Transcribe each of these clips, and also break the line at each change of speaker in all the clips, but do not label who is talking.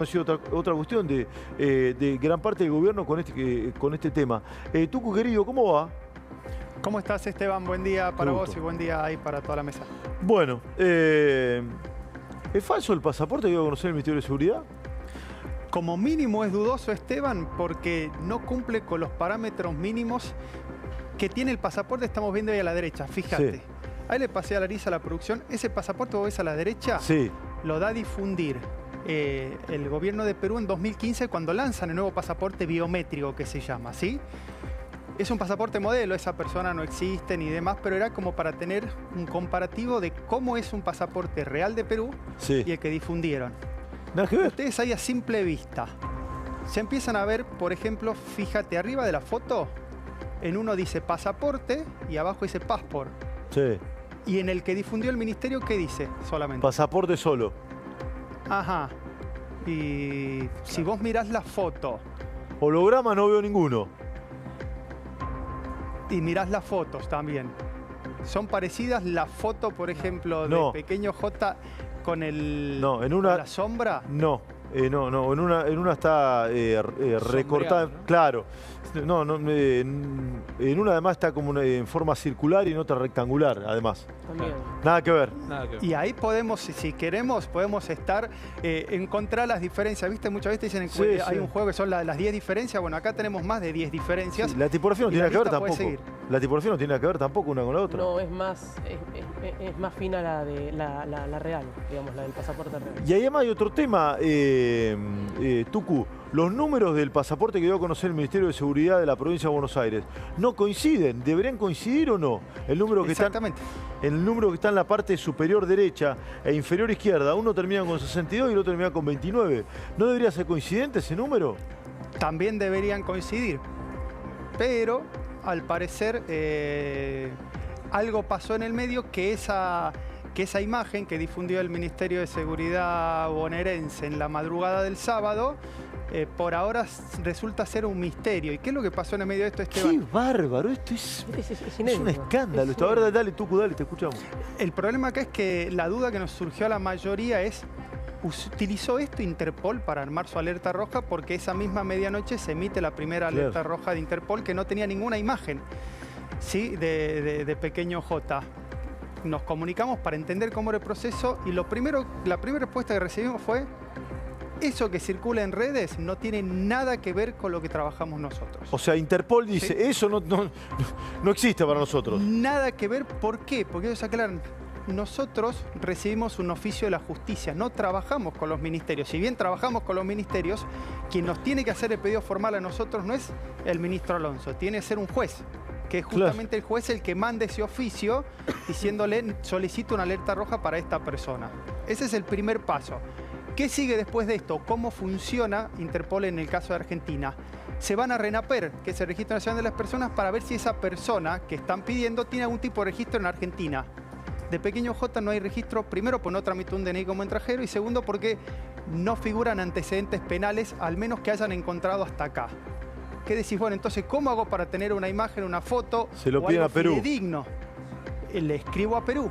Ha sido otra cuestión de gran parte del gobierno con este tema. Tucu, querido, ¿cómo va?
¿Cómo estás, Esteban? Buen día para vos y buen día ahí para toda la mesa.
Bueno, ¿es falso el pasaporte que iba a conocer el Ministerio de Seguridad?
Como mínimo es dudoso, Esteban, porque no cumple con los parámetros mínimos que tiene el pasaporte. Estamos viendo ahí a la derecha, fíjate.
Sí.
Ahí le pasé a Larisa la producción. Ese pasaporte, vos ves a la derecha,
Sí.
lo da a difundir el gobierno de Perú en 2015 cuando lanzan el nuevo pasaporte biométrico que se llama, ¿sí? Es un pasaporte modelo, esa persona no existe ni demás, pero era como para tener un comparativo de cómo es un pasaporte real de Perú y el que difundieron.
Nada que ver.
Ustedes ahí a simple vista se empiezan a ver, por ejemplo, fíjate arriba de la foto, en uno dice pasaporte y abajo dice passport.
Sí.
Y en el que difundió el ministerio, ¿qué dice solamente?
Pasaporte solo.
Ajá. Y si vos mirás la foto
Holograma no veo ninguno.
y mirás las fotos también, ¿son parecidas la foto, por ejemplo, de
No.
Pequeño J con
No, en una...
con la sombra?
No, no, en una está recortada,
¿no?
claro. No, en una además está como en forma circular y en otra rectangular, además.
También.
Nada que ver.
Nada que ver.
Y ahí podemos, si queremos, podemos estar, encontrar las diferencias. ¿Viste? Muchas veces dicen
Sí,
que hay
sí.
un juego que son las 10 diferencias. Bueno, acá tenemos más de 10 diferencias.
Sí, la tipografía no
Y
tiene
la
nada que ver
lista puede
tampoco.
seguir.
La tipografía no tiene nada que ver tampoco una con la otra.
No, es más fina la real, digamos, la del pasaporte real.
Y además hay otro tema, Tucu. Los números del pasaporte que dio a conocer el Ministerio de Seguridad de la provincia de Buenos Aires no coinciden. ¿Deberían coincidir o no? El número que
Exactamente.
el número que está en la parte superior derecha e inferior izquierda, uno termina con 62 y el otro termina con 29. ¿No debería ser coincidente ese número?
También deberían coincidir. Pero, al parecer, algo pasó en el medio que esa imagen que difundió el Ministerio de Seguridad bonaerense en la madrugada del sábado, por ahora resulta ser un misterio. ¿Y qué es lo que pasó en el medio de esto, Esteban?
¡Qué bárbaro! Esto es
inédito.
un escándalo.
Es
Esto. A ver,
inédito.
dale, Tucu, dale, te escuchamos.
El problema acá es que la duda que nos surgió a la mayoría es, ¿utilizó esto Interpol para armar su alerta roja? Porque esa misma medianoche se emite la primera alerta roja de Interpol que no tenía ninguna imagen, ¿sí? de Pequeño J. Nos comunicamos para entender cómo era el proceso y la primera respuesta que recibimos fue: eso que circula en redes no tiene nada que ver con lo que trabajamos nosotros.
O sea, Interpol dice,
Sí.
eso no existe para nosotros.
Nada que ver, ¿por qué? Porque ellos aclaran, nosotros recibimos un oficio de la justicia, no trabajamos con los ministerios. Si bien trabajamos con los ministerios, quien nos tiene que hacer el pedido formal a nosotros no es el ministro Alonso, tiene que ser un juez, que es justamente el juez el que manda ese oficio diciéndole, solicito una alerta roja para esta persona. Ese es el primer paso. ¿Qué sigue después de esto? ¿Cómo funciona Interpol en el caso de Argentina? Se van a RENAPER, que es el Registro Nacional de las Personas, para ver si esa persona que están pidiendo tiene algún tipo de registro en Argentina. De Pequeño J no hay registro, primero porque no tramitó un DNI como extranjero y segundo porque no figuran antecedentes penales, al menos que hayan encontrado hasta acá. ¿Qué decís? Bueno, entonces, ¿cómo hago para tener una imagen, una foto
Se lo
o
piden
algo
a Perú.
fidedigno? Le escribo a Perú.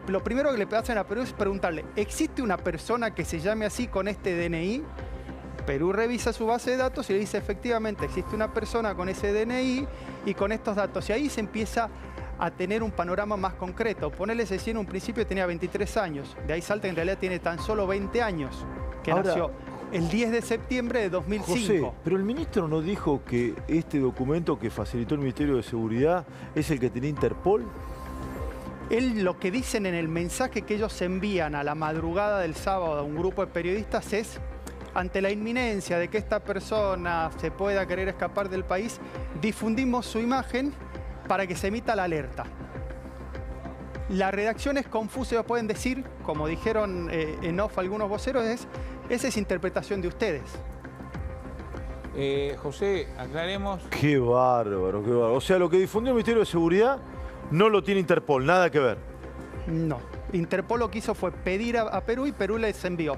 Lo primero que le hacen a Perú es preguntarle, ¿existe una persona que se llame así con este DNI? Perú revisa su base de datos y le dice, efectivamente, existe una persona con ese DNI y con estos datos. Y ahí se empieza a tener un panorama más concreto. Ponele, si en un principio tenía 23 años. De ahí salta, en realidad tiene tan solo 20 años, que
Ahora,
nació el 10 de septiembre de 2005.
José, pero el ministro no dijo que este documento que facilitó el Ministerio de Seguridad es el que tenía Interpol.
Él, lo que dicen en el mensaje que ellos envían a la madrugada del sábado a un grupo de periodistas es, ante la inminencia de que esta persona se pueda querer escapar del país, difundimos su imagen para que se emita la alerta. La redacción es confusa, ellos pueden decir, como dijeron en off algunos voceros, esa es interpretación de ustedes.
José, aclaremos.
Qué bárbaro, qué bárbaro. O sea, lo que difundió el Ministerio de Seguridad no lo tiene Interpol, nada que ver.
No. Interpol lo que hizo fue pedir a Perú y Perú les envió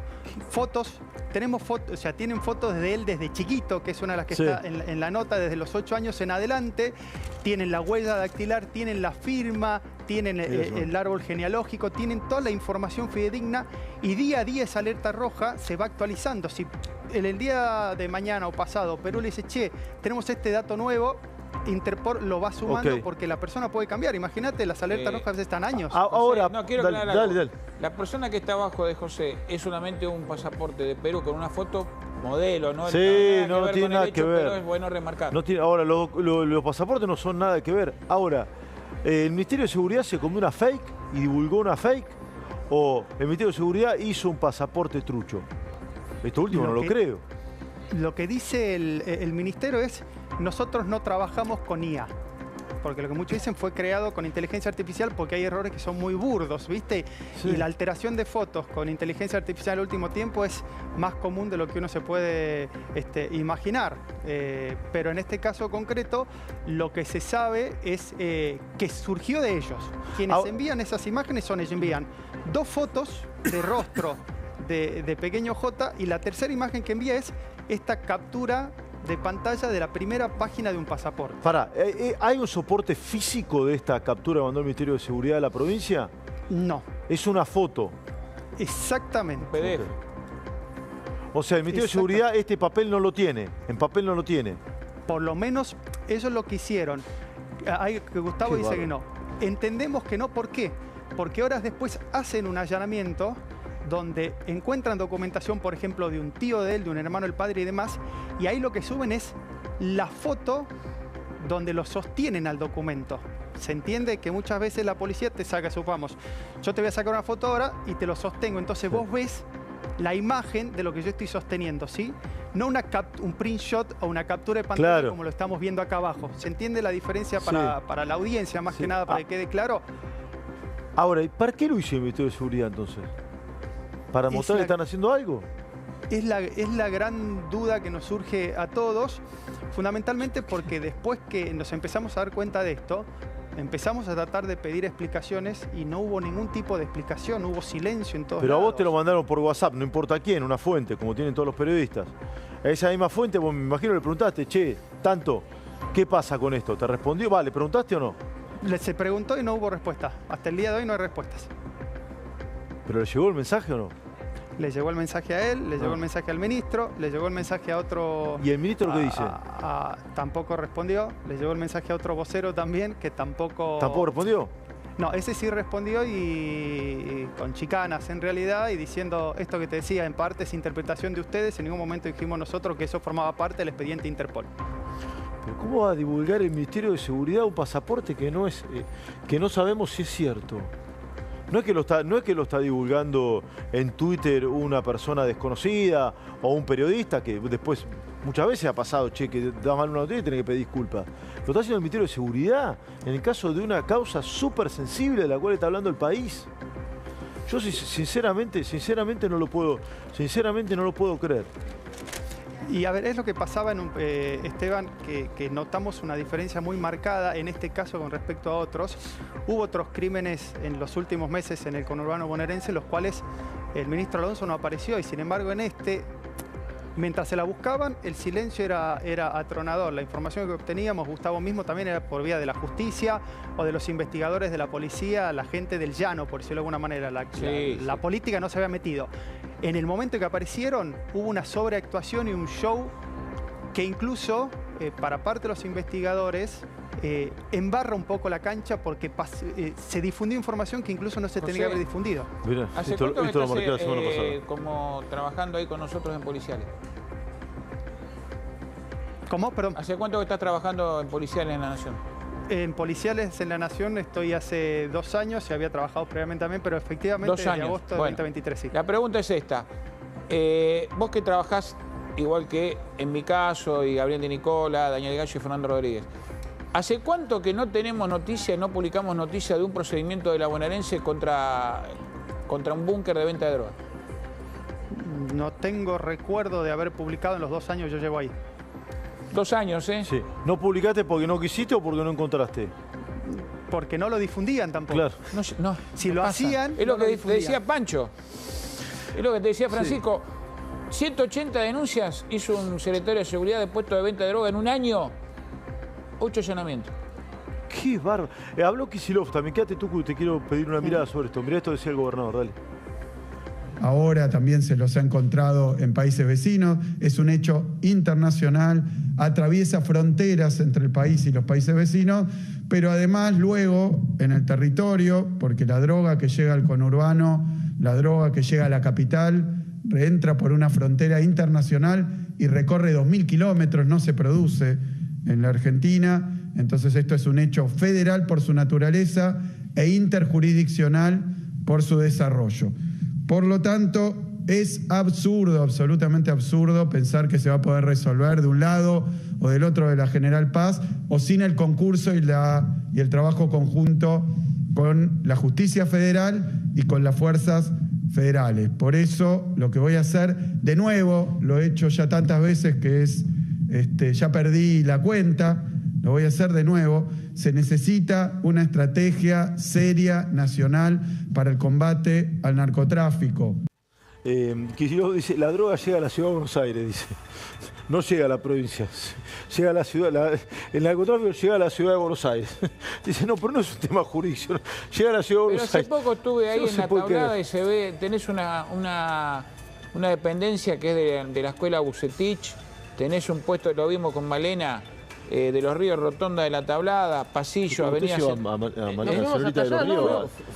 fotos tenemos fotos, o sea, tienen fotos de él desde chiquito, que es una de las que está en la nota, desde los 8 años en adelante. Tienen la huella dactilar, tienen la firma, tienen el árbol genealógico, tienen toda la información fidedigna y día a día esa alerta roja se va actualizando. Si en el día de mañana o pasado Perú le dice, che, tenemos este dato nuevo, Interpol lo va sumando porque la persona puede cambiar. Imagínate, las alertas rojas a veces están años.
Ahora,
no, quiero aclarar algo. La persona que está abajo de José es solamente un pasaporte de Perú con una foto modelo, ¿no?
Sí, no tiene nada que ver.
Pero es bueno remarcar.
No tiene, ahora, los pasaportes no son nada que ver. Ahora, ¿el Ministerio de Seguridad se comió una fake y divulgó una fake? ¿O el Ministerio de Seguridad hizo un pasaporte trucho? Esto último no lo creo.
Lo que dice el Ministerio es, nosotros no trabajamos con IA. Porque lo que muchos dicen fue creado con inteligencia artificial porque hay errores que son muy burdos, ¿viste? Sí. Y la alteración de fotos con inteligencia artificial en el último tiempo es más común de lo que uno se puede imaginar. Pero en este caso concreto, lo que se sabe es que surgió de ellos. Quienes envían esas imágenes son ellos, envían 2 fotos de rostro de pequeño J y la tercera imagen que envía es esta captura de pantalla de la primera página de un pasaporte.
Pará, ¿hay un soporte físico de esta captura que mandó el Ministerio de Seguridad de la provincia?
No.
Es una foto.
Exactamente.
PDF.
O sea, el Ministerio de Seguridad este papel no lo tiene. En papel no lo tiene.
Por lo menos ellos lo que hicieron. Gustavo dice que no. Entendemos que no. ¿Por qué? Porque horas después hacen un allanamiento donde encuentran documentación, por ejemplo, de un tío de él, de un hermano del padre y demás, y ahí lo que suben es la foto donde lo sostienen al documento. Se entiende que muchas veces la policía te saca, supongamos, yo te voy a sacar una foto ahora y te lo sostengo, entonces vos ves la imagen de lo que yo estoy sosteniendo, ¿sí? No un print shot o una captura de pantalla como lo estamos viendo acá abajo. ¿Se entiende la diferencia para la audiencia, más que nada, para que quede claro?
Ahora, ¿para qué lo hizo el Ministerio de Seguridad entonces? ¿Para mostrar que están haciendo algo?
Es la gran duda que nos surge a todos, fundamentalmente porque después que nos empezamos a dar cuenta de esto, empezamos a tratar de pedir explicaciones y no hubo ningún tipo de explicación, hubo silencio en todos lados.
Pero a vos te lo mandaron por WhatsApp, no importa quién, una fuente, como tienen todos los periodistas. A esa misma fuente, vos me imagino le preguntaste, che, tanto, ¿qué pasa con esto? ¿Te respondió? ¿Le preguntaste o no?
Se preguntó y no hubo respuesta. Hasta el día de hoy no hay respuestas.
¿Pero le llegó el mensaje o no?
Le llegó el mensaje a él, le llegó el mensaje al ministro, le llegó el mensaje a otro...
¿Y el ministro qué dice?
Tampoco respondió. Le llegó el mensaje a otro vocero también, que tampoco...
¿Tampoco respondió?
No, ese sí respondió y con chicanas en realidad y diciendo esto que te decía, en parte es interpretación de ustedes. En ningún momento dijimos nosotros que eso formaba parte del expediente Interpol.
¿Pero cómo va a divulgar el Ministerio de Seguridad un pasaporte que no sabemos si es cierto? No es que lo está divulgando en Twitter una persona desconocida o un periodista que después muchas veces ha pasado, che, que da mal una noticia y tiene que pedir disculpas. Lo está haciendo el Ministerio de Seguridad en el caso de una causa súper sensible de la cual está hablando el país. Yo sinceramente no lo puedo creer.
Y a ver, es lo que pasaba, Esteban, que notamos una diferencia muy marcada en este caso con respecto a otros. Hubo otros crímenes en los últimos meses en el conurbano bonaerense, los cuales el ministro Alonso no apareció y sin embargo en este, mientras se la buscaban, el silencio era atronador. La información que obteníamos, Gustavo mismo, también era por vía de la justicia o de los investigadores de la policía, la gente del llano, por decirlo de alguna manera. La política no se había metido. En el momento que aparecieron, hubo una sobreactuación y un show que incluso, para parte de los investigadores, embarra un poco la cancha porque se difundió información que incluso no se tenía que haber difundido.
Mirá,
¿Hace cuánto que estás como trabajando ahí con nosotros en Policiales?
¿Cómo? Perdón.
¿Hace cuánto que estás trabajando en Policiales en la Nación?
En Policiales en la Nación estoy hace 2 años y había trabajado previamente también, pero efectivamente desde agosto de 2023 sí.
La pregunta es esta. Vos que trabajás igual que en mi caso y Gabriel de Nicola, Daniel Gallo y Fernando Rodríguez, ¿hace cuánto que no tenemos noticia, no publicamos noticia de un procedimiento de la bonaerense contra un búnker de venta de drogas?
No tengo recuerdo de haber publicado en los 2 años que yo llevo ahí.
2 años, ¿eh?
Sí. ¿No publicaste porque no quisiste o porque no encontraste?
Porque no lo difundían tampoco.
Claro.
Si lo hacían...
Es lo que te decía Pancho. Es lo que te decía Francisco. 180 denuncias hizo un secretario de seguridad de puesto de venta de droga en un año. 8 allanamientos.
Qué bárbaro. Habló Kicillof también. Quédate tú, te quiero pedir una mirada sobre esto. Mirá esto decía el gobernador, dale.
Ahora también se los ha encontrado en países vecinos. Es un hecho internacional, atraviesa fronteras entre el país y los países vecinos, pero además luego en el territorio, porque la droga que llega al conurbano, la droga que llega a la capital, entra por una frontera internacional y recorre 2.000 kilómetros, no se produce en la Argentina. Entonces esto es un hecho federal por su naturaleza e interjurisdiccional por su desarrollo. Por lo tanto, es absurdo, absolutamente absurdo, pensar que se va a poder resolver de un lado o del otro de la General Paz o sin el concurso y el trabajo conjunto con la justicia federal y con las fuerzas federales. Por eso lo que voy a hacer, de nuevo, lo he hecho ya tantas veces que ya perdí la cuenta, lo voy a hacer de nuevo. Se necesita una estrategia seria, nacional, para el combate al narcotráfico.
Kicillof dice, la droga llega a la ciudad de Buenos Aires, dice. No llega a la provincia, llega a la ciudad, el narcotráfico llega a la ciudad de Buenos Aires. Dice, no, pero no es un tema jurídico, llega a la ciudad de Buenos Aires.
Pero hace poco estuve ahí
No
en
se
la
puede
tablada
creer.
y se ve, tenés una dependencia que es de la escuela Bucetich, tenés un puesto, lo vimos con Malena, de los Ríos, Rotonda de la Tablada, Pasillo, Avenida...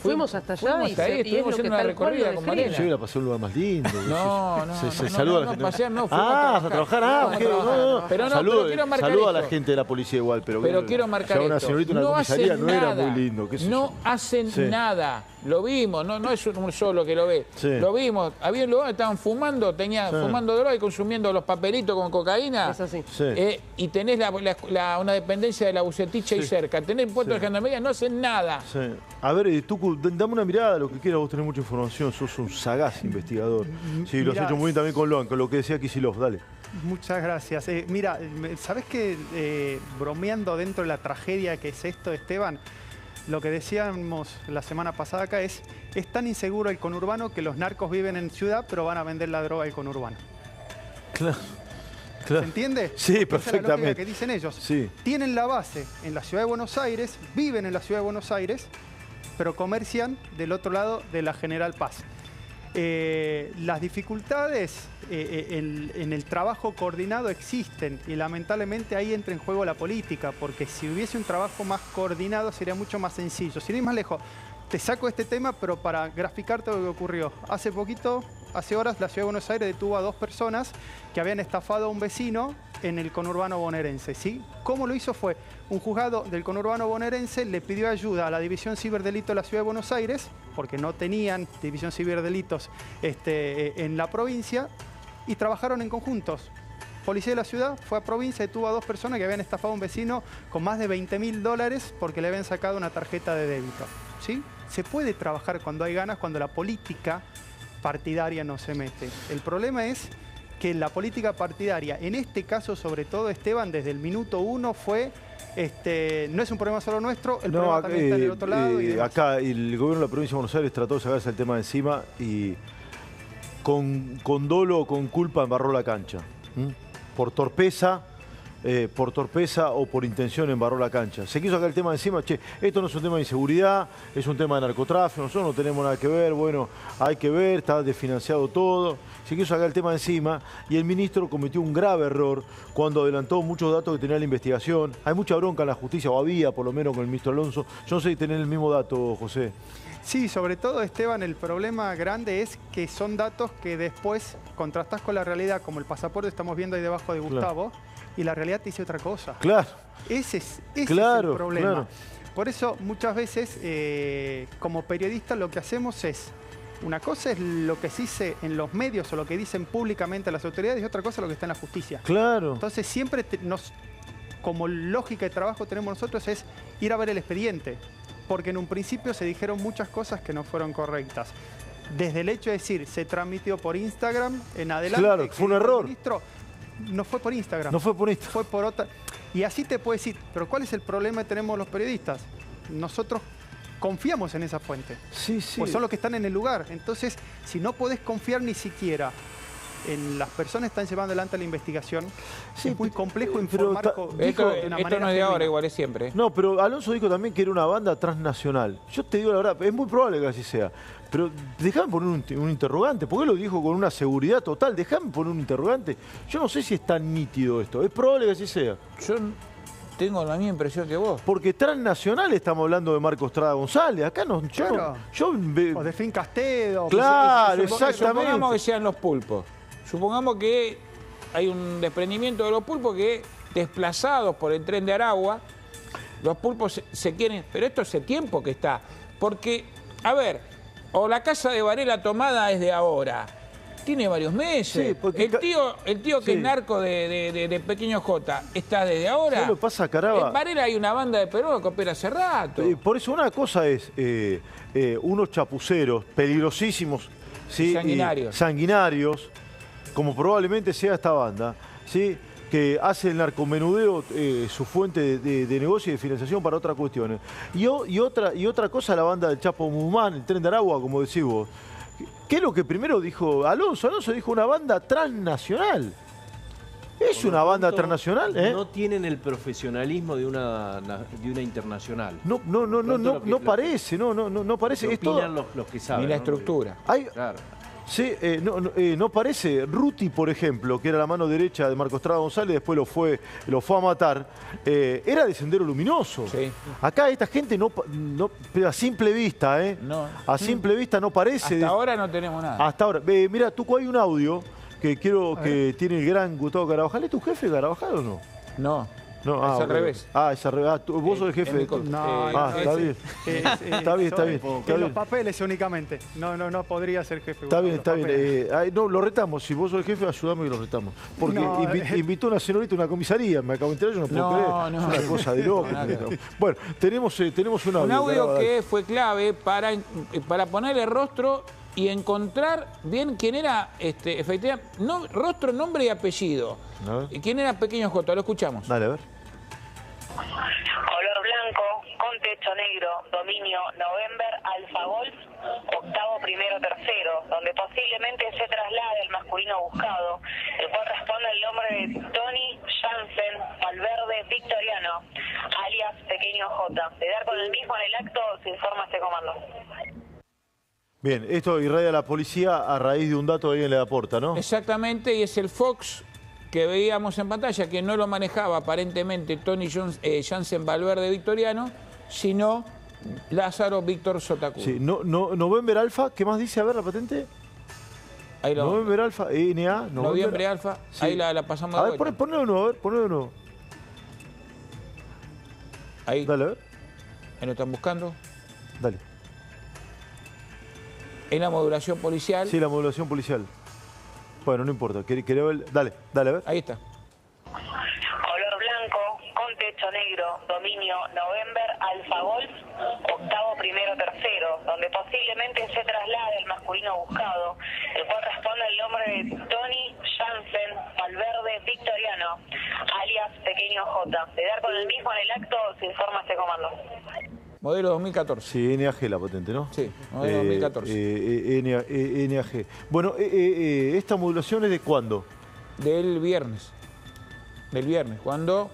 Fuimos hasta allá
Fuimos
y
hasta ahí,
es
estuvimos
lo que
haciendo una
tal cual
recorrida
lo
con
describe.
Malena.
Yo hubiera pasado un lugar más lindo. Se saluda a la gente.
pasear no, fuimos
a trabajar,
Pero no,
saludo,
pero quiero marcar
saludo a
esto.
la gente de la policía igual, pero
quiero marcar
ya una
esto.
señorita en una
No
comisaría
hacen
no era
nada.
muy lindo. ¿Qué sé
No
yo?
hacen
Sí.
nada. Lo vimos, no es un solo que lo ve.
Sí.
Lo vimos. Había un lugar que estaban fumando, fumando droga y consumiendo los papelitos con cocaína.
Es así.
Sí.
Y tenés una dependencia de la Bucetich ahí cerca. Tenés puestos de gendarmería, no hacen nada.
Sí. A ver, Tucu, dame una mirada, lo que quieras, vos tenés mucha información, sos un sagaz investigador. Sí, lo has
Mirá.
hecho muy bien también con lo que decía Kicillof, dale.
Muchas gracias. Mira, ¿sabés qué? Bromeando dentro de la tragedia que es esto, Esteban, lo que decíamos la semana pasada acá es tan inseguro el conurbano que los narcos viven en ciudad, pero van a vender la droga al conurbano.
Claro.
¿Se entiende?
Sí,
Esa es la
perfectamente.
lógica que dicen ellos.
Sí.
Tienen la base en la ciudad de Buenos Aires, viven en la ciudad de Buenos Aires, pero comercian del otro lado de la General Paz. Las dificultades en el trabajo coordinado existen y lamentablemente ahí entra en juego la política, porque si hubiese un trabajo más coordinado sería mucho más sencillo. Sin ir más lejos, te saco este tema, pero para graficarte lo que ocurrió. Hace poquito, hace horas, la Ciudad de Buenos Aires detuvo a 2 personas que habían estafado a un vecino en el conurbano bonaerense, ¿sí? ¿Cómo lo hizo? Fue un juzgado del conurbano bonaerense le pidió ayuda a la División Ciberdelito de la Ciudad de Buenos Aires, porque no tenían División Ciberdelitos en la provincia, y trabajaron en conjuntos. Policía de la ciudad fue a provincia y detuvo a 2 personas que habían estafado a un vecino con más de $20.000 porque le habían sacado una tarjeta de débito, ¿sí? Se puede trabajar cuando hay ganas, cuando la política partidaria no se mete. El problema es que la política partidaria, en este caso sobre todo, Esteban, desde el minuto 1 fue, no es un problema solo nuestro, el problema también está del otro lado. Y demás.
Acá el gobierno de la provincia de Buenos Aires trató de sacarse el tema de encima y con dolo o con culpa embarró la cancha. Por torpeza o por intención embarró la cancha. Se quiso sacar el tema de encima, che, esto no es un tema de inseguridad, es un tema de narcotráfico, nosotros no tenemos nada que ver, bueno, hay que ver, está desfinanciado todo. Se quiso sacar el tema de encima y el ministro cometió un grave error cuando adelantó muchos datos que tenía la investigación. Hay mucha bronca en la justicia, o había por lo menos con el ministro Alonso. Yo no sé si tenés el mismo dato, José.
Sí, sobre todo, Esteban, el problema grande es que son datos que después contrastás con la realidad, como el pasaporte estamos viendo ahí debajo de Gustavo, y la realidad te dice otra cosa.
Claro.
Ese es el problema.
Claro.
Por eso, muchas veces, como periodistas, lo que hacemos es, una cosa es lo que se dice en los medios o lo que dicen públicamente las autoridades y otra cosa es lo que está en la justicia.
Claro.
Entonces, siempre como lógica de trabajo tenemos nosotros es ir a ver el expediente, porque en un principio se dijeron muchas cosas que no fueron correctas. Desde el hecho de decir, se transmitió por Instagram en adelante.
Claro, fue un error.
Ministro, no fue por Instagram.
No fue por Instagram.
Fue por otra. Y así te puedo decir, pero ¿cuál es el problema que tenemos los periodistas? Nosotros confiamos en esa fuente.
Sí, sí.
Pues son los que están en el lugar. Entonces, si no podés confiar ni siquiera las personas que están llevando adelante la investigación,
Sí,
es muy complejo
pero
informar
ta-
de
Esto,
una
esto
manera
no es de ahora,
genuina.
igual es siempre.
No, pero Alonso dijo también que era una banda transnacional. Yo te digo la verdad, es muy probable que así sea. Pero déjame poner un interrogante, porque él lo dijo con una seguridad total. Déjame poner un interrogante. Yo no sé si es tan nítido esto. Es probable que así sea.
Yo tengo la misma impresión que vos.
Porque transnacional estamos hablando de Marco Estrada González. Acá no.
Claro.
Yo
O de Fin Castedo.
Claro,
pues,
exactamente.
Supongamos que sean los pulpos. Supongamos que hay un desprendimiento de los pulpos que, desplazados por el tren de Aragua, los pulpos se quieren... Pero esto hace tiempo que está. Porque, a ver, o la casa de Varela tomada es de ahora. Tiene varios meses.
Sí, porque
el tío que
sí.
es narco de Pequeño J está desde ahora.
¿Sabes lo que pasa, Caraba?
En Varela hay una banda de peruanos que opera hace rato.
Por eso una cosa es unos chapuceros peligrosísimos, ¿sí?
Sanguinarios.
Sanguinarios, como probablemente sea esta banda, ¿sí? Que hace el narcomenudeo su fuente de negocio y de financiación para otras cuestiones. Y otra cosa la banda del Chapo Guzmán, el Tren de Aragua, como decís vos. ¿Qué es lo que primero dijo Alonso? Alonso dijo una banda transnacional. ¿Es
Por lo
una banda
tanto,
transnacional?
No tienen el profesionalismo de una internacional.
No parece, no parece.
Que
Es todo-
opinan los que saben.
Ni la
¿no?
estructura.
Hay,
Claro.
sí, no parece. Ruti, por ejemplo, que era la mano derecha de Marco Estrada González, después lo fue a matar, era de Sendero Luminoso.
Sí.
Acá esta gente a simple vista,
No.
a simple vista no parece.
Hasta ahora no tenemos nada.
Hasta ahora. Mira, Tuco, hay un audio que quiero que tiene el gran Gustavo Carabajal. ¿Es tu jefe, Carabajal, o no?
No.
No,
Es al
ok.
revés.
Es al revés. Vos sos el jefe.
Es mi
de todo.
col-
Está bien. Está bien, está bien. Está
En los
bien.
papeles únicamente. No podría ser jefe.
Está bien,
Los
está bien.
papeles.
No, lo retamos. Si vos sos el jefe, ayudame y lo retamos. Porque
No,
invitó a una señorita a una comisaría. Me acabo de enterar, yo no puedo
No,
creer.
no.
Es una cosa de loco.
Nada que ver.
Bueno, tenemos un audio.
Un audio
Carabajal.
que fue clave para ponerle rostro y encontrar bien quién era, efectivamente, rostro, nombre y apellido.
A ver.
¿Quién era Pequeño J? Lo escuchamos.
Dale, a ver.
Color blanco, con techo negro, dominio November, Alfa Golf, octavo, primero, tercero, donde posiblemente se traslade el masculino buscado, el cual responde al nombre de Tony Jansen Valverde Victoriano, alias Pequeño J. De dar con el mismo en el acto, se informa este comando.
Bien, esto irradia la policía a raíz de un dato que alguien le aporta, ¿no?
Exactamente, y es el Fox que veíamos en pantalla, que no lo manejaba aparentemente Tony Jansen Valverde Victoriano, sino Lázaro Víctor Sotacudo.
Sí, November Alfa, ¿qué más dice? A ver, la patente.
Ahí lo,
November Alfa, NA,
Noviembre Alfa,
Sí.
ahí la pasamos
A
de
ver,
vuelta.
ponelo de nuevo, a ver, ponelo de nuevo.
Ahí,
Dale, a ver.
ahí lo están buscando.
Dale.
En la modulación policial,
Sí, la modulación policial. Bueno, no importa. Quería ver. Dale, a ver.
ahí está.
Color blanco, con techo negro, dominio November, Alfa Golf, octavo, primero, tercero, donde posiblemente se traslade el masculino buscado, el cual responde al nombre de Tony Jansen Valverde Victoriano, alias Pequeño J. De dar con el mismo en el acto, se informa este comando.
Modelo 2014.
Sí, NAG la patente, ¿no?
Sí, modelo 2014.
NAG. Bueno, ¿esta modulación es de cuándo?
Del viernes. Del viernes, cuando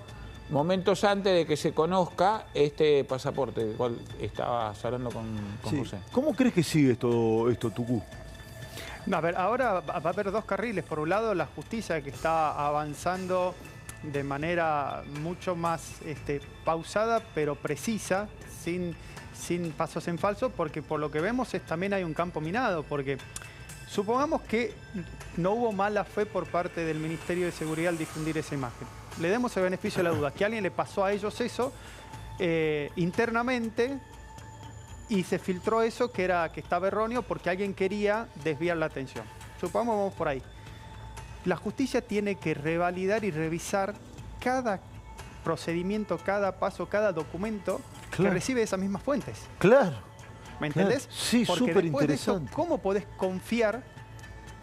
momentos antes de que se conozca este pasaporte, del cual estabas hablando con
Sí.
José.
¿Cómo crees que sigue esto Tucú?
No, a ver, ahora va a haber dos carriles. Por un lado, la justicia que está avanzando de manera mucho más pausada, pero precisa, sin pasos en falso, porque por lo que vemos también hay un campo minado, porque supongamos que no hubo mala fe por parte del Ministerio de Seguridad al difundir esa imagen. Le demos el beneficio de la duda, que a alguien le pasó a ellos eso internamente y se filtró eso que estaba erróneo porque alguien quería desviar la atención. Supongamos vamos por ahí. La justicia tiene que revalidar y revisar cada procedimiento, cada paso, cada documento que
Claro.
recibe esas mismas fuentes.
Claro.
¿Me entendés?
Claro. Sí,
Porque
súper
después de esto,
interesante.
¿cómo podés confiar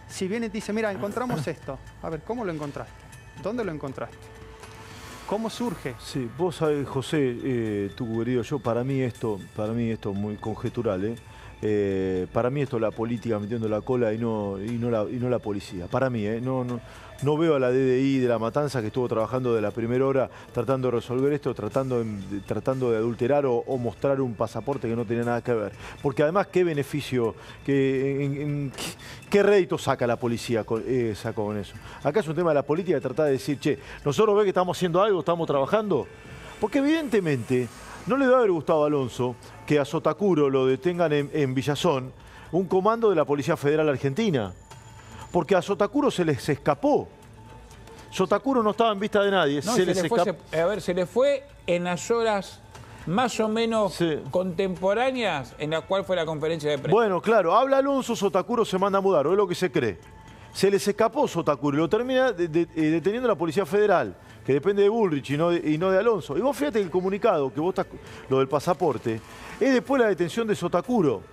si viene y te dice, mira, encontramos esto? A ver, ¿cómo lo encontraste? ¿Dónde lo encontraste? ¿Cómo surge?
Sí, vos sabés, José, Tucú querido, para mí esto es muy conjetural, Para mí esto es la política metiendo la cola y no la policía. Para mí, no veo a la DDI de La Matanza, que estuvo trabajando de la primera hora tratando de resolver esto, tratando de adulterar o mostrar un pasaporte que no tenía nada que ver. Porque además, ¿qué beneficio, qué rédito saca la policía con eso? Acá es un tema de la política de tratar de decir, che, nosotros ve que estamos haciendo algo, estamos trabajando. Porque evidentemente no le debe haber gustado a Alonso que a Sotacuro lo detengan en Villazón un comando de la Policía Federal Argentina. Porque a Sotacuro se les escapó. Sotacuro no estaba en vista de nadie.
No, se le fue en las horas más o menos contemporáneas en la cual fue la conferencia de prensa.
Bueno, claro, habla Alonso, Sotacuro se manda a mudar, o es lo que se cree. Se les escapó Sotacuro y lo termina deteniendo la Policía Federal, que depende de Bullrich y no de Alonso. Y vos fíjate el comunicado, que vos estás, lo del pasaporte, es después la detención de Sotacuro.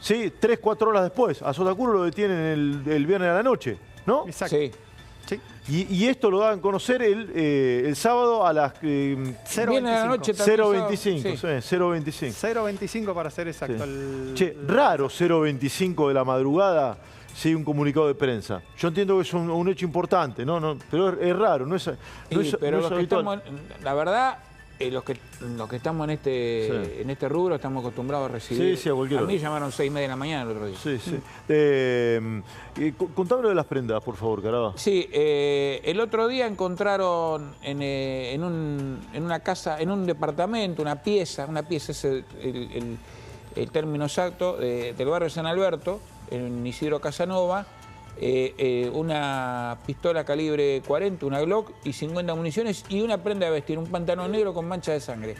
Sí, 3, 4 horas después. A Sotacuro lo detienen el viernes a la noche, ¿no?
Exacto.
Sí.
Sí.
Y esto lo dan a conocer el sábado a las
0:25.
0:25. 0:25.
0:25 para ser exacto.
Che, raro 0:25 de la madrugada. Sí, un comunicado de prensa. Yo entiendo que es un hecho importante, pero es raro, no es
pero los que
habitual.
la verdad, los que estamos en este rubro estamos acostumbrados a recibir.
Sí, a cualquier hora.
A mí llamaron 6:30 de la mañana el otro día.
Sí. Contame de las prendas, por favor, Caraba.
Sí, el otro día encontraron en una casa, en un departamento, una pieza es el término exacto, del barrio San Alberto, en Isidro Casanova, una pistola calibre 40, una Glock y 50 municiones y una prenda de vestir, un pantalón negro con mancha de sangre.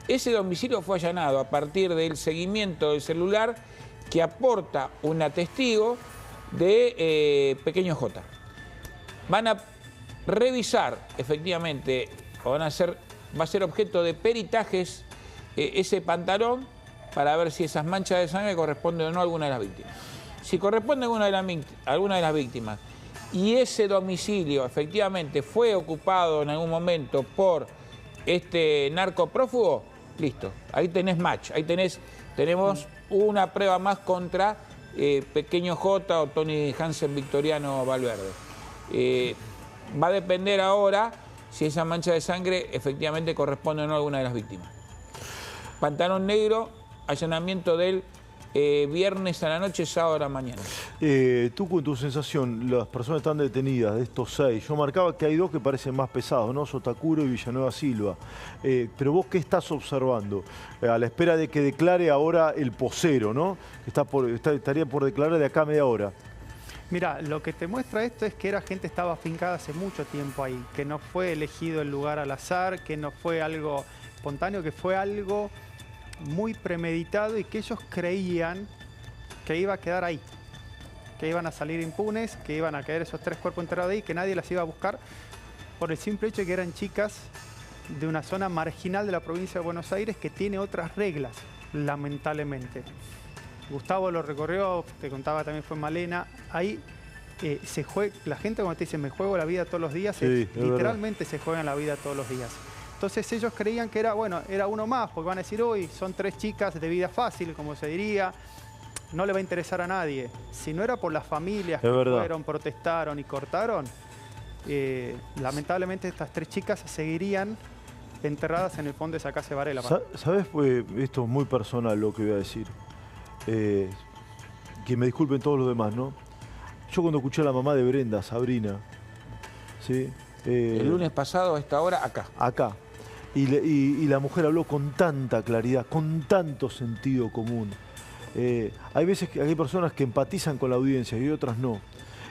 Ese domicilio fue allanado a partir del seguimiento del celular que aporta un testigo de Pequeño J. Van a revisar efectivamente, va a ser objeto de peritajes ese pantalón para ver si esas manchas de sangre corresponden o no a alguna de las víctimas. Si corresponde a alguna de las víctimas y ese domicilio efectivamente fue ocupado en algún momento por este narcoprófugo, listo, ahí tenés match, ahí tenemos una prueba más contra Pequeño J o Tony Hansen Victoriano Valverde. Va a depender ahora si esa mancha de sangre efectivamente corresponde o no a alguna de las víctimas. Pantalón negro, allanamiento del viernes a la noche, sábado a la mañana.
Tú, con tu sensación, las personas están detenidas, de estos 6. Yo marcaba que hay 2 que parecen más pesados, ¿no? Sotacuro y Villanueva Silva. Pero vos, ¿qué estás observando? A la espera de que declare ahora el posero, ¿no? Que estaría por declarar de acá a media hora.
Mira, lo que te muestra esto es que gente estaba afincada hace mucho tiempo ahí, que no fue elegido el lugar al azar, que no fue algo espontáneo, que fue algo muy premeditado y que ellos creían que iba a quedar ahí, que iban a salir impunes, que iban a quedar esos 3 cuerpos enterrados ahí, que nadie las iba a buscar por el simple hecho de que eran chicas de una zona marginal de la provincia de Buenos Aires que tiene otras reglas, lamentablemente. Gustavo lo recorrió, te contaba también, fue Malena. Ahí la gente cuando te dice me juego la vida todos los días, literalmente se juegan la vida todos los días. Entonces ellos creían que era uno más, porque van a decir, uy, son 3 chicas de vida fácil, como se diría, no le va a interesar a nadie. Si no era por las familias que fueron, protestaron y cortaron, lamentablemente estas 3 chicas seguirían enterradas en el fondo de esa casa de Varela.
¿Sabes? Pues esto es muy personal lo que voy a decir. Que me disculpen todos los demás, ¿no? Yo cuando escuché a la mamá de Brenda, Sabrina, ¿sí?
El lunes pasado a esta hora, acá.
Y la mujer habló con tanta claridad, con tanto sentido común. Hay veces que hay personas que empatizan con la audiencia y otras no.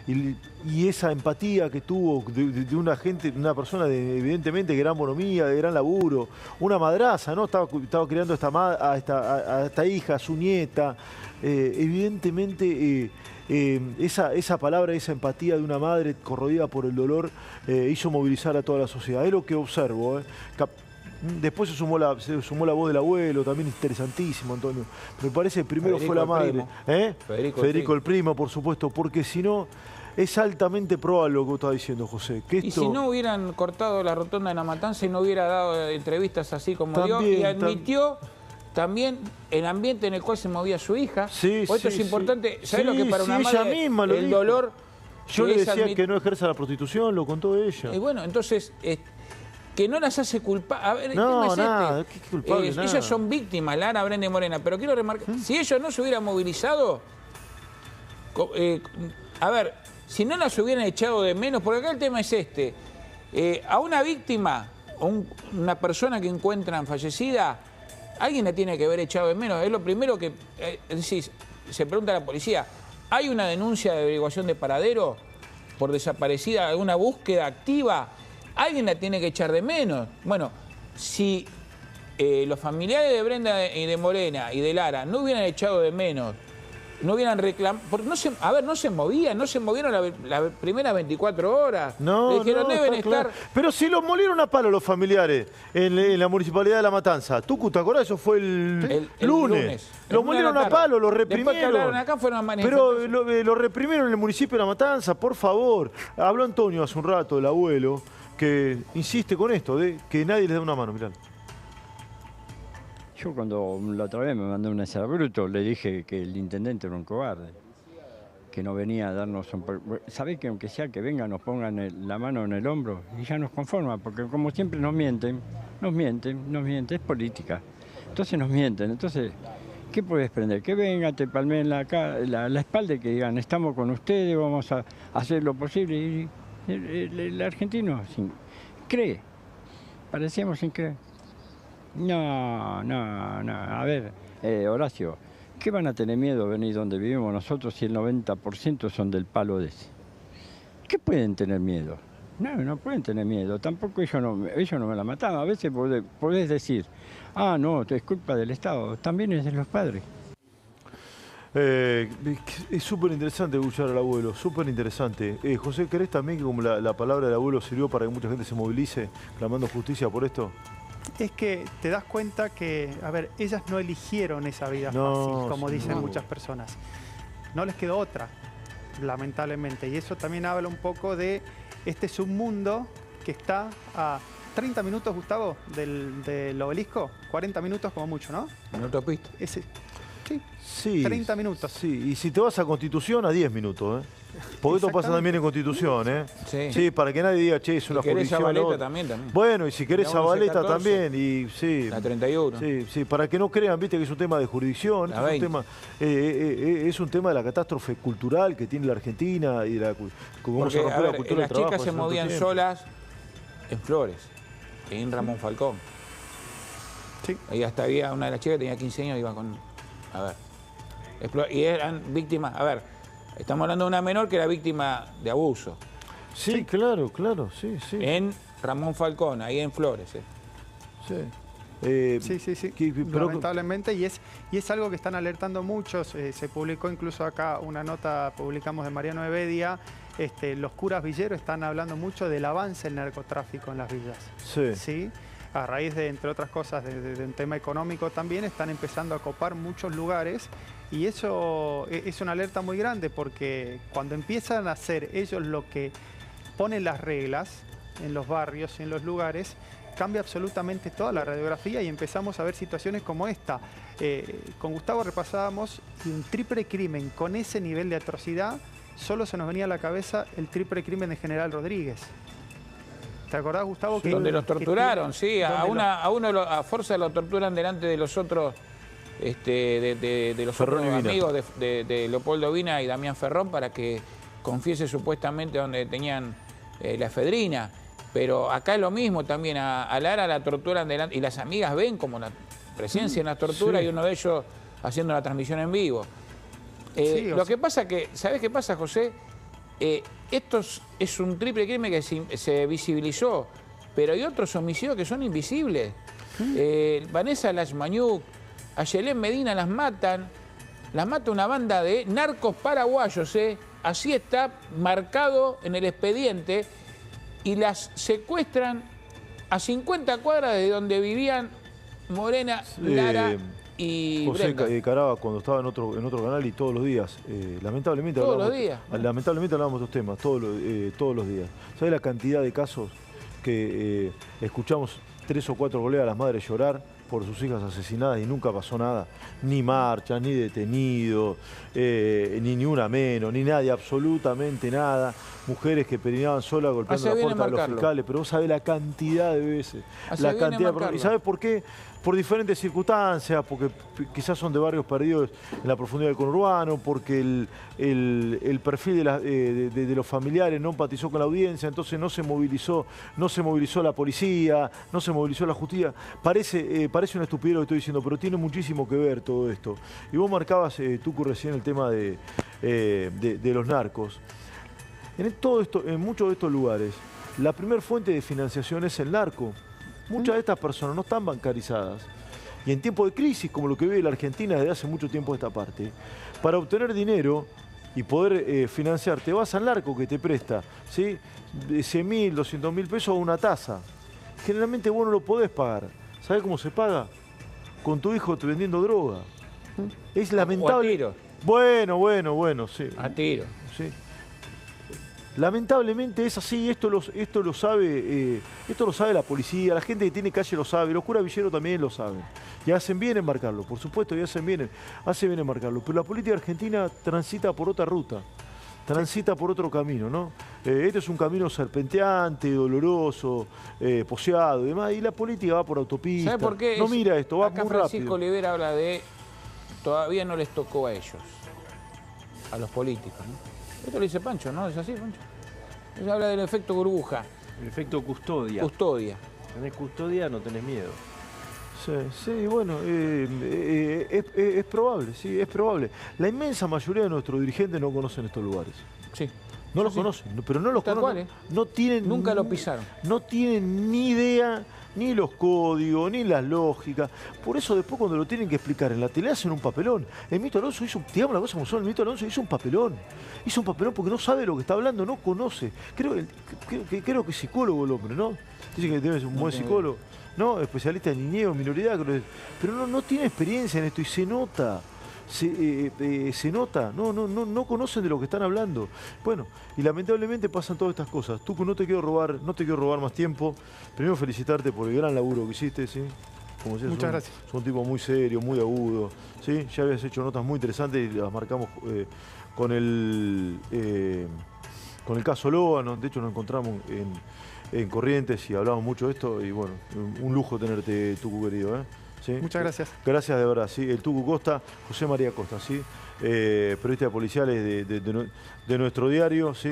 Y esa empatía que tuvo de una persona evidentemente de gran bonomía, de gran laburo, una madraza, ¿no? Estaba criando a esta hija, a su nieta. Evidentemente esa palabra, esa empatía de una madre corroída por el dolor hizo movilizar a toda la sociedad. Es lo que observo. Después se sumó la voz del abuelo, también interesantísimo, Antonio. Me parece que primero fue la madre. Federico el primo, por supuesto, porque si no, es altamente probable lo que vos estás diciendo, José.
Y si no hubieran cortado la rotonda de La Matanza y no hubiera dado entrevistas así como dio, y admitió también el ambiente en el cual se movía su hija.
Sí,
o esto
sí,
es importante.
sí.
¿Sabés lo que para
Sí,
una
ella
madre
misma lo
el
dijo.
dolor?
Yo le
es
decía que no ejerza la prostitución, lo contó ella.
Y bueno, entonces, que no las hace culpables. A ver, el
No,
tema es
nada,
este.
qué culpable, nada.
Ellas son víctimas, Lara, Brenda y Morena. Pero quiero remarcar, si ellos no se hubieran movilizado, a ver, si no las hubieran echado de menos, porque acá el tema es este. A una víctima, una persona que encuentran fallecida, alguien la tiene que haber echado de menos. Es lo primero que decís, se pregunta a la policía, ¿hay una denuncia de averiguación de paradero por desaparecida, alguna búsqueda activa? Alguien la tiene que echar de menos. Bueno, si los familiares de Brenda y de Morena y de Lara no hubieran echado de menos, no hubieran reclamado, porque no se movieron las primeras 24 horas.
No,
le dijeron,
no,
deben
está
estar...
claro. Pero si los molieron a palo los familiares en la municipalidad de La Matanza. ¿Tú te acordás? Eso fue el lunes. Los molieron a palo, los reprimieron.
Después que hablaron acá fueron a manifestar.
Pero lo reprimieron en el municipio de La Matanza, por favor. Habló Antonio hace un rato, el abuelo, que insiste con esto, de que nadie les da una mano, mirá.
Yo cuando la otra vez me mandó un exabrupto le dije que el intendente era un cobarde, que no venía a darnos un... ¿Sabés que aunque sea que vengan nos pongan la mano en el hombro? Y ya nos conforma, porque como siempre nos mienten, es política. Entonces nos mienten, entonces, ¿qué puedes prender? Que vengan, te palmeen la espalda y que digan, estamos con ustedes, vamos a hacer lo posible. Y el argentino cree, parecíamos sin creer. No, a ver, Horacio, ¿qué van a tener miedo de venir donde vivimos nosotros si el 90% son del palo de ese? ¿Qué pueden tener miedo? No pueden tener miedo, tampoco ellos no me la mataban. A veces podés decir, no, es culpa del Estado, también es de los padres.
Es súper interesante escuchar al abuelo, súper interesante. José, ¿crees también que como la palabra del abuelo sirvió para que mucha gente se movilice clamando justicia por esto?
Es que te das cuenta que, a ver, ellas no eligieron esa vida fácil, como dicen muchas personas. No les quedó otra, lamentablemente. Y eso también habla un poco de este submundo que está a 30 minutos, Gustavo, del obelisco. 40 minutos como mucho, ¿no?
En autopista.
Sí, 30 minutos.
Sí, y si te vas a Constitución, a 10 minutos, ¿eh? Porque esto pasa también en Constitución, ¿eh?
Sí,
para que nadie diga, che, es una jurisdicción.
Zabaleta también.
Bueno, y si querés Zabaleta también, y sí.
La 31.
Sí, para que no crean, viste, que es un tema de jurisdicción, es un tema de la catástrofe cultural que tiene la Argentina y cómo se rompió la cultura del trabajo.
Las chicas se movían solas en Flores, en Ramón Falcón.
Sí.
Y hasta había una de las chicas que tenía 15 años y iba con... A ver. Y eran víctimas... A ver, estamos hablando de una menor que era víctima de abuso.
Sí, claro, sí.
En Ramón Falcón, ahí en Flores.
Sí. Lamentablemente, y es algo que están alertando muchos. Se publicó incluso acá una nota, publicamos de Mariano Evedia. Los curas villeros están hablando mucho del avance del narcotráfico en las villas. Sí. A raíz de, entre otras cosas, de un tema económico también, están empezando a copar muchos lugares. Y eso es una alerta muy grande, porque cuando empiezan a hacer ellos lo que ponen las reglas en los barrios y en los lugares, cambia absolutamente toda la radiografía y empezamos a ver situaciones como esta. Con Gustavo repasábamos un triple crimen con ese nivel de atrocidad, solo se nos venía a la cabeza el triple crimen de General Rodríguez. ¿Te acordás, Gustavo?
Sí, donde los torturaron, sí. A uno a fuerza lo torturan delante de los otros, de los otros amigos de Leopoldo Vina y Damián Ferrón, para que confiese supuestamente donde tenían la efedrina. Pero acá es lo mismo también. A Lara la torturan delante, y las amigas ven como la presencia en la tortura, y uno de ellos haciendo la transmisión en vivo. Lo que pasa que, ¿sabés qué pasa, José? Esto es un triple crimen que se visibilizó, pero hay otros homicidios que son invisibles. Vanessa Lachmañuc, a Yelén Medina las mata una banda de narcos paraguayos, así está marcado en el expediente, y las secuestran a 50 cuadras de donde vivían Morena, Lara y
José
Brenda.
Caraba, cuando estaba en otro canal, y todos los días, lamentablemente hablábamos de estos temas, todos los días. ¿Sabes la cantidad de casos que escuchamos 3 o 4 colegas a las madres llorar por sus hijas asesinadas y nunca pasó nada. Ni marcha, ni detenido, ni una menos, ni nadie, absolutamente nada. Mujeres que perinaban solas golpeando la puerta de los fiscales, pero vos sabés la cantidad de veces. La cantidad ¿Y sabés por qué? Por diferentes circunstancias, porque quizás son de barrios perdidos en la profundidad del conurbano, porque el perfil de los familiares no empatizó con la audiencia, entonces no se movilizó la policía, no se movilizó la justicia. Parece una estupidez lo que estoy diciendo, pero tiene muchísimo que ver todo esto. Y vos marcabas, Tucu, recién el tema de los narcos. En muchos de estos lugares, la primera fuente de financiación es el narco. Muchas de estas personas no están bancarizadas. Y en tiempos de crisis, como lo que vive la Argentina desde hace mucho tiempo esta parte, para obtener dinero y poder financiarte, vas al narco que te presta, ¿sí? De 100.000, 200.000 pesos a una tasa. Generalmente vos no lo podés pagar. ¿Sabés cómo se paga? Con tu hijo vendiendo droga. Es lamentable.
O a tiro.
Bueno, sí.
A tiro.
Sí. Lamentablemente es así, esto lo sabe la policía, la gente que tiene calle lo sabe, los curas villeros también lo saben. Y hacen bien en marcarlo, por supuesto, y hacen bien en marcarlo. Pero la política argentina transita por otra ruta, transita por otro camino, ¿no? Este es un camino serpenteante, doloroso, poseado y demás, y la política va por autopista.
¿Sabe por qué?
No mira esto, va
acá
muy
Francisco
rápido.
Olivera habla de todavía no les tocó a ellos, a los políticos, ¿no? Esto lo dice Pancho, ¿no? ¿Es así, Pancho? Ella habla del efecto burbuja.
El efecto custodia.
Custodia.
Tenés custodia, no tenés miedo.
Sí, bueno, es probable, sí, es probable. La inmensa mayoría de nuestros dirigentes no conocen estos lugares.
Sí.
No los conocen, pero no los
Tal
conocen.
cual,
No tienen,
nunca lo pisaron.
No tienen ni idea, ni los códigos, ni las lógicas. Por eso después cuando lo tienen que explicar en la tele hacen un papelón. El Mito Alonso hizo, digamos la cosa como son, el Mito Alonso hizo un papelón. Hizo un papelón porque no sabe lo que está hablando, no conoce. Creo que es psicólogo el hombre, ¿no? Dice que debe ser un buen psicólogo. No, especialista en niñez o minoridad, pero no tiene experiencia en esto y se nota. Se nota, no conocen de lo que están hablando. Bueno, y lamentablemente pasan todas estas cosas. Tucu, no te quiero robar más tiempo. Primero felicitarte por el gran laburo que hiciste, ¿sí? Como decías,
Muchas gracias.
Sos un tipo muy serio, muy agudo, ¿sí? Ya habías hecho notas muy interesantes y las marcamos con el caso Lóbano. De hecho nos encontramos en Corrientes y hablamos mucho de esto y bueno, un lujo tenerte, Tucu, querido, ¿eh? ¿Sí?
Muchas gracias.
Gracias de verdad, sí. El Tucu Costa, José María Costa, ¿sí? Periodista policiales de nuestro diario, ¿sí?